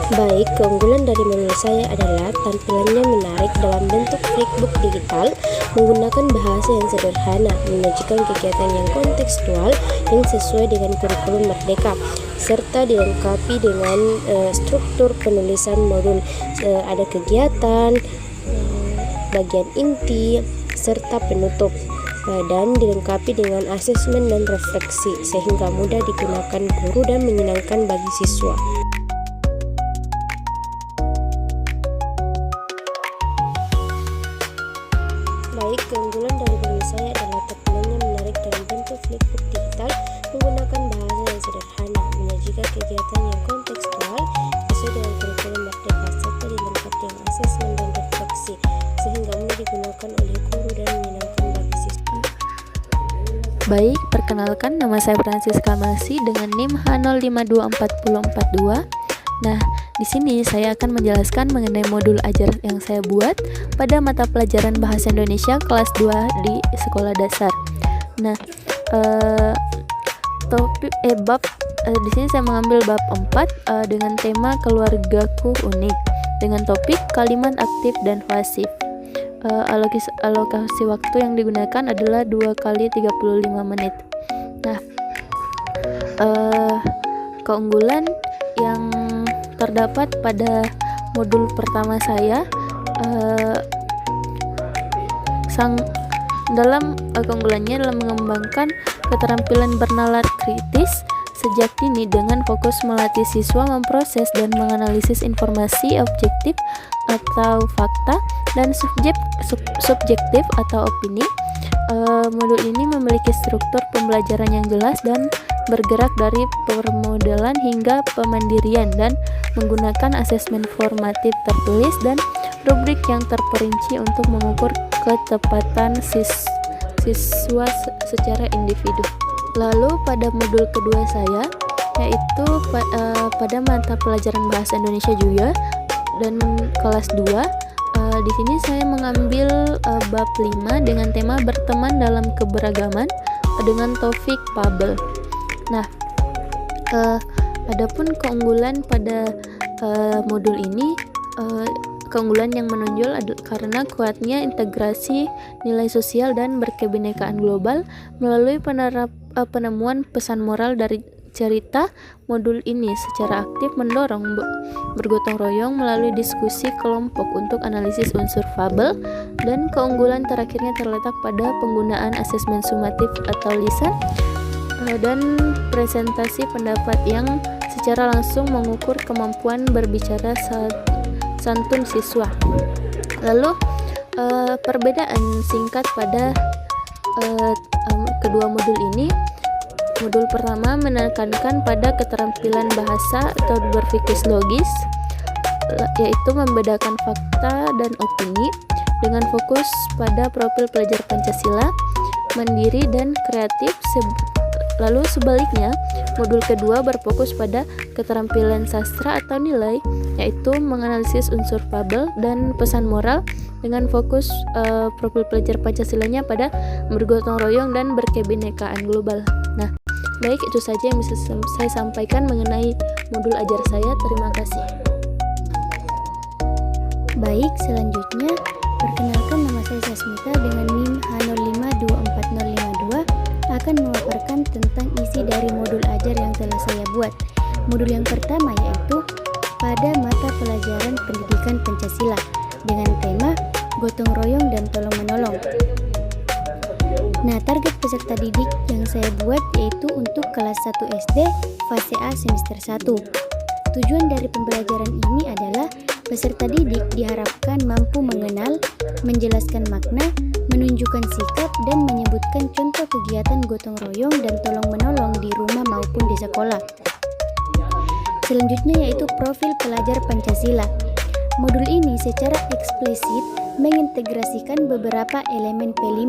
Baik, keunggulan dari modul saya adalah tampilannya menarik dalam bentuk flipbook digital, menggunakan bahasa yang sederhana, menyajikan kegiatan yang kontekstual yang sesuai dengan kurikulum Merdeka, serta dilengkapi dengan struktur penulisan modul. Ada kegiatan, bagian inti, serta penutup, dan dilengkapi dengan asesmen dan refleksi sehingga mudah digunakan guru dan menyenangkan bagi siswa. Baik, keunggulan dari modul saya adalah tampilannya menarik dalam bentuk flipbook digital, menggunakan bahasa yang sederhana, menyajikan kegiatan yang kontekstual sesuai dengan kurikulum Merdeka, serta dilengkapi dengan asesmen dan refleksi sehingga mudah digunakan oleh guru dan menyenangkan bagi siswa. Baik, perkenalkan nama saya Francisca Masi dengan NIM H05240442. Nah, di sini saya akan menjelaskan mengenai modul ajar yang saya buat pada mata pelajaran Bahasa Indonesia kelas 2 di sekolah dasar. Nah, di sini saya mengambil bab 4 dengan tema keluargaku unik dengan topik kalimat aktif dan pasif. Alokasi waktu yang digunakan adalah 2 kali 35 menit. Nah, keunggulan yang terdapat pada modul pertama saya, dalam keunggulannya dalam mengembangkan keterampilan bernalar kritis sejak dini dengan fokus melatih siswa memproses dan menganalisis informasi objektif atau fakta dan subjektif atau opini. Modul ini memiliki struktur pembelajaran yang jelas dan bergerak dari permodelan hingga pemandirian dan menggunakan asesmen formatif tertulis dan rubrik yang terperinci untuk mengukur ketepatan siswa secara individu. Lalu pada modul kedua saya, yaitu pada mata pelajaran Bahasa Indonesia juga dan kelas 2, di sini saya mengambil bab 5 dengan tema berteman dalam keberagaman dengan topik fabel. Nah, adapun keunggulan pada modul ini, keunggulan yang menonjol adalah karena kuatnya integrasi nilai sosial dan berkebinekaan global melalui penemuan pesan moral dari cerita. Modul ini secara aktif mendorong bergotong royong melalui diskusi kelompok untuk analisis unsur fabel, dan keunggulan terakhirnya terletak pada penggunaan asesmen sumatif atau lisan dan presentasi pendapat yang secara langsung mengukur kemampuan berbicara santun siswa. Lalu perbedaan singkat pada kedua modul ini. Modul pertama menekankan pada keterampilan bahasa atau berpikir logis, yaitu membedakan fakta dan opini dengan fokus pada profil pelajar Pancasila, mandiri dan kreatif. Lalu sebaliknya, modul kedua berfokus pada keterampilan sastra atau nilai, yaitu menganalisis unsur fabel dan pesan moral dengan fokus profil pelajar Pancasilanya pada bergotong royong dan berkebinekaan global. Nah, baik, itu saja yang bisa saya sampaikan mengenai modul ajar saya. Terima kasih. Baik, selanjutnya perkenalkan, nama saya Sasmita dengan NIM H05244052 akan memaparkan tentang isi dari modul ajar yang telah saya buat. Modul yang pertama yaitu pada mata pelajaran pendidikan Pancasila dengan tema gotong royong dan tolong menolong. Nah, target peserta didik yang saya buat yaitu untuk kelas 1 SD fase A semester 1. Tujuan dari pembelajaran ini adalah peserta didik diharapkan mampu mengenal, menjelaskan makna, menunjukkan sikap, dan menyebutkan contoh kegiatan gotong royong dan tolong menolong di rumah maupun di sekolah. Selanjutnya yaitu profil pelajar Pancasila. Modul ini secara eksplisit mengintegrasikan beberapa elemen P5,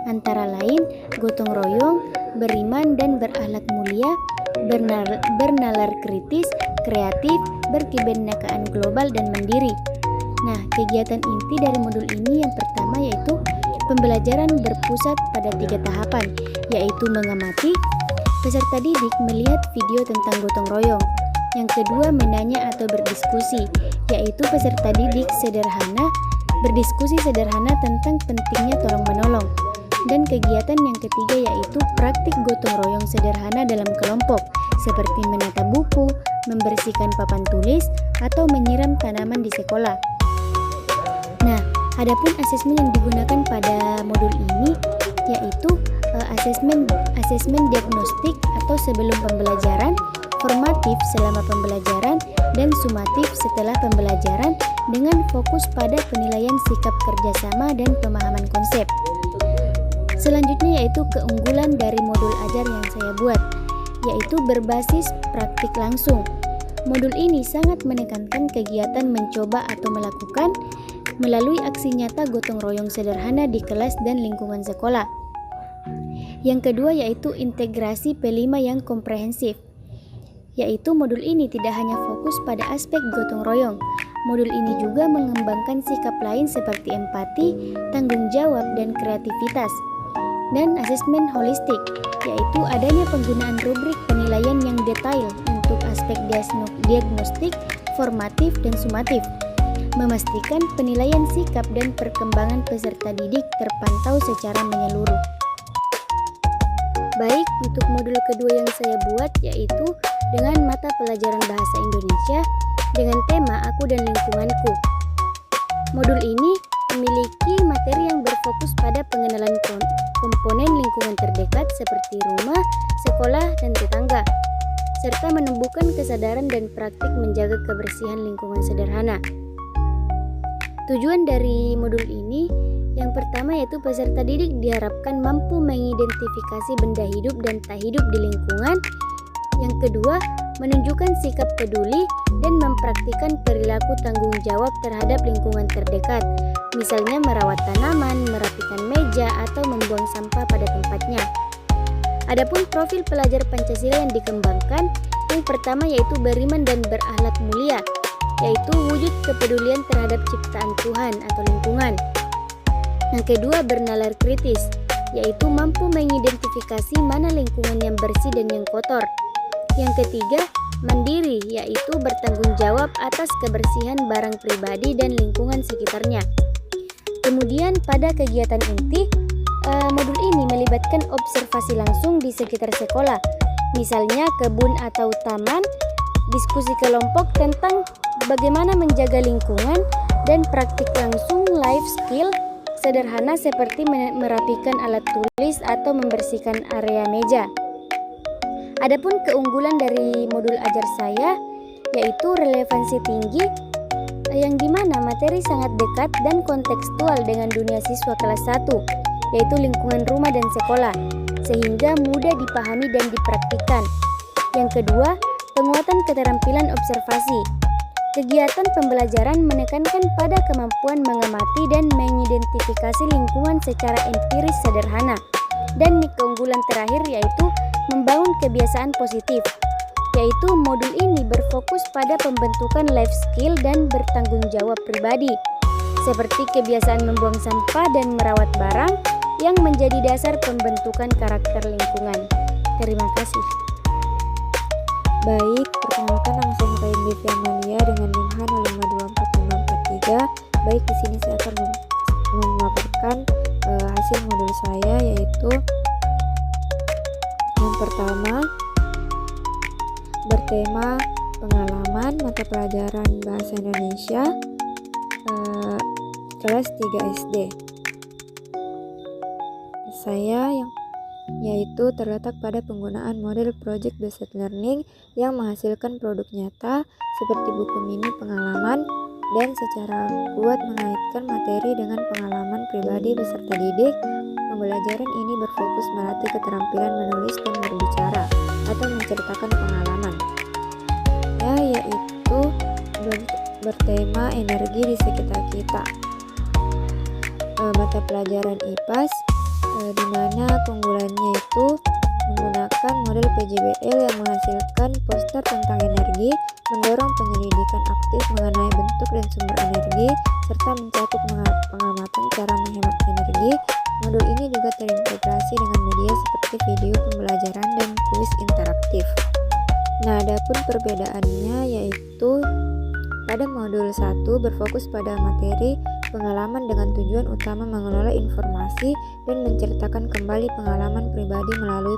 antara lain gotong royong, beriman dan berakhlak mulia, bernalar kritis, kreatif, berkebinekaan global, dan mandiri. Nah, kegiatan inti dari modul ini yang pertama yaitu pembelajaran berpusat pada 3 tahapan, yaitu mengamati, peserta didik melihat video tentang gotong royong. Yang kedua, menanya atau berdiskusi, yaitu peserta didik berdiskusi sederhana tentang pentingnya tolong-menolong. Dan kegiatan yang ketiga yaitu praktik gotong royong sederhana dalam kelompok, seperti menata buku, membersihkan papan tulis, atau menyiram tanaman di sekolah. Nah, adapun asesmen yang digunakan pada modul ini yaitu asesmen diagnostik atau sebelum pembelajaran, formatif selama pembelajaran, dan sumatif setelah pembelajaran dengan fokus pada penilaian sikap kerjasama dan pemahaman konsep. Selanjutnya yaitu keunggulan dari modul ajar yang saya buat, yaitu berbasis praktik langsung. Modul ini sangat menekankan kegiatan mencoba atau melakukan melalui aksi nyata gotong royong sederhana di kelas dan lingkungan sekolah. Yang kedua yaitu integrasi P5 yang komprehensif, yaitu modul ini tidak hanya fokus pada aspek gotong royong. Modul ini juga mengembangkan sikap lain seperti empati, tanggung jawab, dan kreativitas. Dan asesmen holistik, yaitu adanya penggunaan rubrik penilaian yang detail untuk aspek diagnostik, formatif, dan sumatif, memastikan penilaian sikap dan perkembangan peserta didik terpantau secara menyeluruh. Baik, untuk modul kedua yang saya buat yaitu dengan mata pelajaran bahasa Indonesia dengan tema Aku dan Lingkunganku. Modul ini memiliki materi yang berfokus pada pengenalan komponen lingkungan terdekat seperti rumah, sekolah, dan tetangga, serta menumbuhkan kesadaran dan praktik menjaga kebersihan lingkungan sederhana. Tujuan dari modul ini yang pertama yaitu peserta didik diharapkan mampu mengidentifikasi benda hidup dan tak hidup di lingkungan. Yang kedua, menunjukkan sikap peduli dan mempraktikkan perilaku tanggung jawab terhadap lingkungan terdekat, misalnya merawat tanaman, merapikan meja, atau membuang sampah pada tempatnya. Adapun profil pelajar Pancasila yang dikembangkan, yang pertama yaitu beriman dan berakhlak mulia, yaitu wujud kepedulian terhadap ciptaan Tuhan atau lingkungan. Yang kedua, bernalar kritis, yaitu mampu mengidentifikasi mana lingkungan yang bersih dan yang kotor. Yang ketiga, mandiri, yaitu bertanggung jawab atas kebersihan barang pribadi dan lingkungan sekitarnya. Kemudian pada kegiatan inti, modul ini melibatkan observasi langsung di sekitar sekolah, misalnya kebun atau taman, diskusi kelompok tentang bagaimana menjaga lingkungan, dan praktik langsung life skill sederhana seperti merapikan alat tulis atau membersihkan area meja. Adapun keunggulan dari modul ajar saya yaitu relevansi tinggi, yang dimana materi sangat dekat dan kontekstual dengan dunia siswa kelas 1, yaitu lingkungan rumah dan sekolah, sehingga mudah dipahami dan dipraktikkan. Yang kedua, penguatan keterampilan observasi. Kegiatan pembelajaran menekankan pada kemampuan mengamati dan mengidentifikasi lingkungan secara empiris sederhana. Dan keunggulan terakhir yaitu membangun kebiasaan positif, yaitu modul ini berfokus pada pembentukan life skill dan bertanggung jawab pribadi, seperti kebiasaan membuang sampah dan merawat barang yang menjadi dasar pembentukan karakter lingkungan. Terima kasih. Baik, perkenalkan nama saya Nurain Devi Amalia dengan NIM H05245543. Baik, di sini saya akan memaparkan hasil modul saya, yaitu yang pertama bertema pengalaman mata pelajaran bahasa Indonesia kelas 3 SD. Saya yaitu terletak pada penggunaan model project based learning yang menghasilkan produk nyata seperti buku mini pengalaman dan secara kuat mengaitkan materi dengan pengalaman pribadi peserta didik. Pembelajaran ini berfokus melatih keterampilan menulis dan berbicara atau menceritakan pengalaman, yaitu bertema energi di sekitar kita. Mata pelajaran IPAS di mana keunggulannya itu menggunakan model PJBL yang menghasilkan poster tentang energi, mendorong penyelidikan aktif mengenai bentuk dan sumber energi, serta mencakup pengamatan cara menghemat energi. Modul ini juga terintegrasi dengan media seperti video pembelajaran dan kuis interaktif. Nah, adapun perbedaannya yaitu pada modul 1 berfokus pada materi pengalaman dengan tujuan utama mengelola informasi dan menceritakan kembali pengalaman pribadi melalui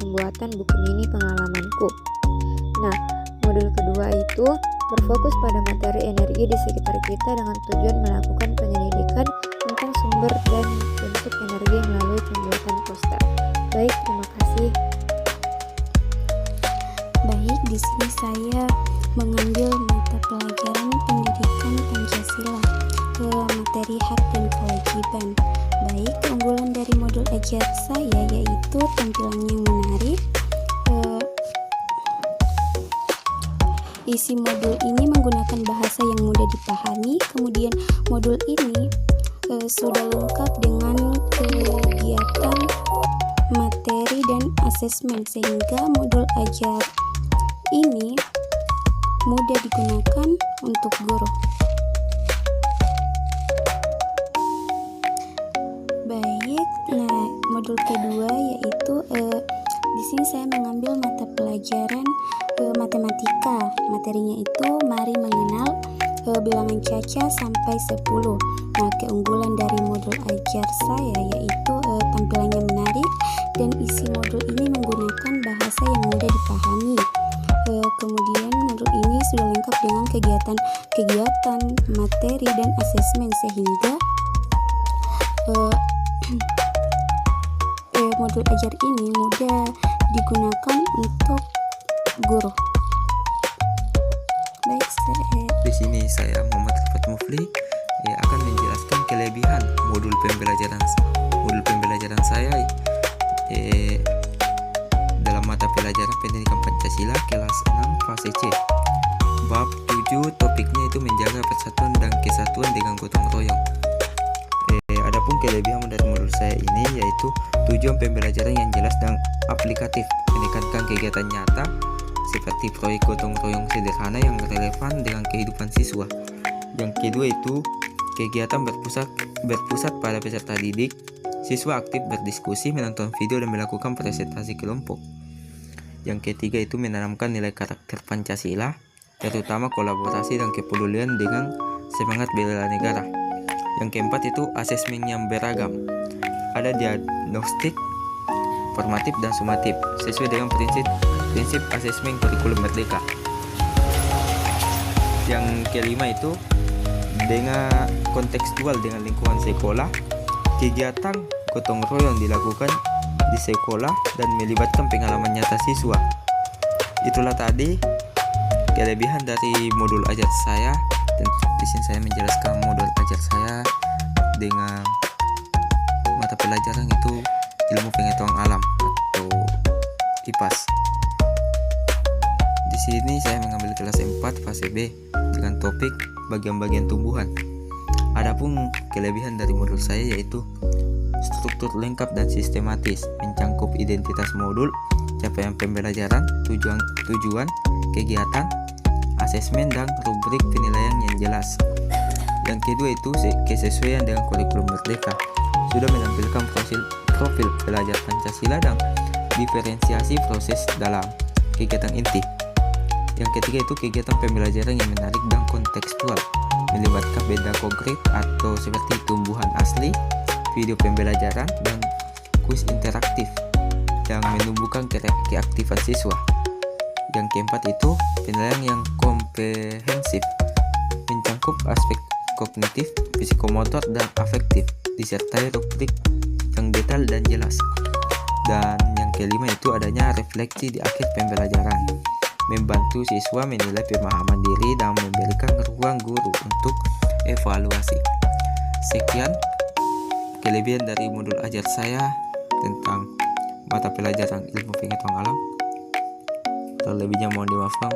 pembuatan buku mini pengalamanku. Nah, modul kedua itu berfokus pada materi energi di sekitar kita dengan tujuan melakukan penyelidikan tentang sumber dan bentuk energi melalui pembuatan poster. Baik, terima kasih. Baik, di sini saya mengambil mata pelajaran pendidikan Pancasila ke materi hak dan kewajiban. Baik, keunggulan dari modul ajar saya yaitu tampilannya yang menarik. Isi modul ini menggunakan bahasa yang mudah dipahami. Kemudian modul ini sudah lengkap dengan kegiatan materi dan asesmen, sehingga modul ajar ini mudah digunakan untuk guru. Baik, nah modul kedua yaitu di sini saya mengambil mata pelajaran matematika. Materinya itu mari mengenal bilangan caca sampai 10. Nah, keunggulan dari modul ajar saya yaitu tampilannya menarik dan isi modul ini menggunakan bahasa yang mudah dipahami. Kemudian modul ini sudah lengkap dengan kegiatan materi dan asesmen, sehingga modul ajar ini mudah digunakan untuk guru. Baik, di sini saya Muhammad Rifat Mufli akan menjelaskan kelebihan modul pembelajaran saya dalam mata pelajaran pendidikan Pancasila kelas 6 fase C. Bab 7 topiknya itu menjaga persatuan dan kesatuan dengan gotong royong. Adapun kelebihan dari modul saya ini yaitu tujuan pembelajaran yang jelas dan aplikatif, menekankan kegiatan nyata seperti proyek gotong royong sederhana yang relevan dengan kehidupan siswa. Yang kedua itu kegiatan berpusat pada peserta didik. Siswa aktif berdiskusi, menonton video dan melakukan presentasi kelompok. Yang ketiga itu menanamkan nilai karakter Pancasila, terutama kolaborasi dan kepedulian dengan semangat bela negara. Yang keempat itu asesmen yang beragam. Ada diagnostik, formatif dan sumatif sesuai dengan prinsip asesmen kurikulum merdeka. Yang kelima itu dengan kontekstual dengan lingkungan sekolah. Kegiatan gotong royong dilakukan di sekolah dan melibatkan pengalaman nyata siswa. Itulah tadi kelebihan dari modul ajar saya. Dan di sini saya menjelaskan modul ajar saya dengan mata pelajaran itu ilmu pengetahuan alam atau IPAS. Di sini saya mengambil kelas 4 fase B dengan topik bagian-bagian tumbuhan. Adapun kelebihan dari modul saya yaitu struktur lengkap dan sistematis, mencangkup identitas modul, capaian pembelajaran, tujuan, kegiatan, asesmen dan rubrik penilaian yang jelas. Yang kedua itu kesesuaian dengan kurikulum merdeka, sudah menampilkan profil pelajar Pancasila dan diferensiasi proses dalam kegiatan inti. Yang ketiga itu kegiatan pembelajaran yang menarik dan kontekstual, melibatkan benda konkret atau seperti tumbuhan asli, video pembelajaran, dan kuis interaktif yang menumbuhkan keaktifan siswa. Yang keempat itu penilaian yang komprehensif, mencangkup aspek kognitif, psikomotor, dan afektif, disertai rubrik yang detail dan jelas. Dan yang kelima itu adanya refleksi di akhir pembelajaran, membantu siswa menilai pemahaman diri dan memberikan ruang guru untuk evaluasi. Sekian kelebihan dari modul ajar saya tentang mata pelajaran ilmu pengetahuan alam. Terlebihnya mohon dimaafkan.